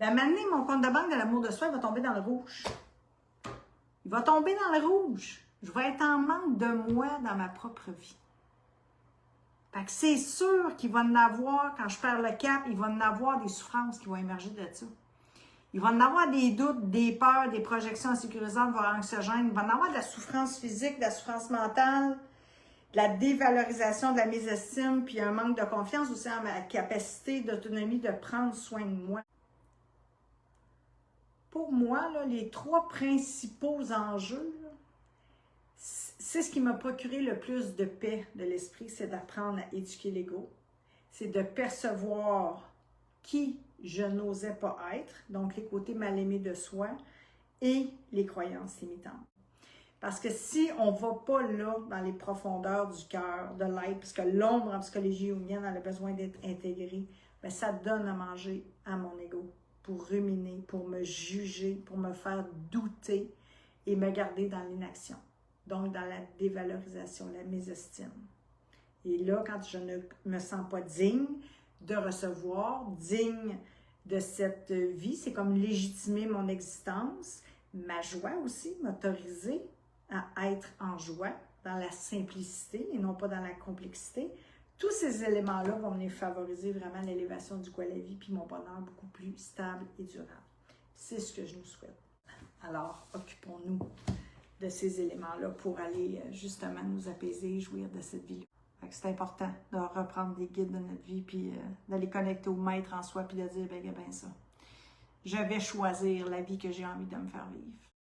La manée, mon compte de banque de l'amour de soi, il va tomber dans le rouge. Il va tomber dans le rouge. Je vais être en manque de moi dans ma propre vie. Fait que c'est sûr qu'il va en avoir, quand je perds le cap, il va en avoir des souffrances qui vont émerger de ça. Il va en avoir des doutes, des peurs, des projections insécurisantes, voire anxiogènes. Il va en avoir de la souffrance physique, de la souffrance mentale, de la dévalorisation de la mésestime, puis un manque de confiance aussi en ma capacité d'autonomie de prendre soin de moi. Pour moi, là, les 3 principaux enjeux, c'est ce qui m'a procuré le plus de paix de l'esprit, c'est d'apprendre à éduquer l'ego. C'est de percevoir qui je n'osais pas être, donc les côtés mal aimés de soi et les croyances limitantes. Parce que si on ne va pas là, dans les profondeurs du cœur, de l'être, parce que l'ombre en psychologie jungienne a besoin d'être intégrée, bien, ça donne à manger à mon ego pour ruminer, pour me juger, pour me faire douter et me garder dans l'inaction. Donc, dans la dévalorisation, la mésestime. Et là, quand je ne me sens pas digne de recevoir, digne de cette vie, c'est comme légitimer mon existence, ma joie aussi, m'autoriser à être en joie, dans la simplicité et non pas dans la complexité. Tous ces éléments-là vont venir favoriser vraiment l'élévation du goût à la vie puis mon bonheur beaucoup plus stable et durable. C'est ce que je nous souhaite. Alors, occupons-nous de ces éléments-là pour aller justement nous apaiser et jouir de cette vie-là. C'est important de reprendre des guides de notre vie puis d'aller connecter au maître en soi puis de dire, ben ça, je vais choisir la vie que j'ai envie de me faire vivre.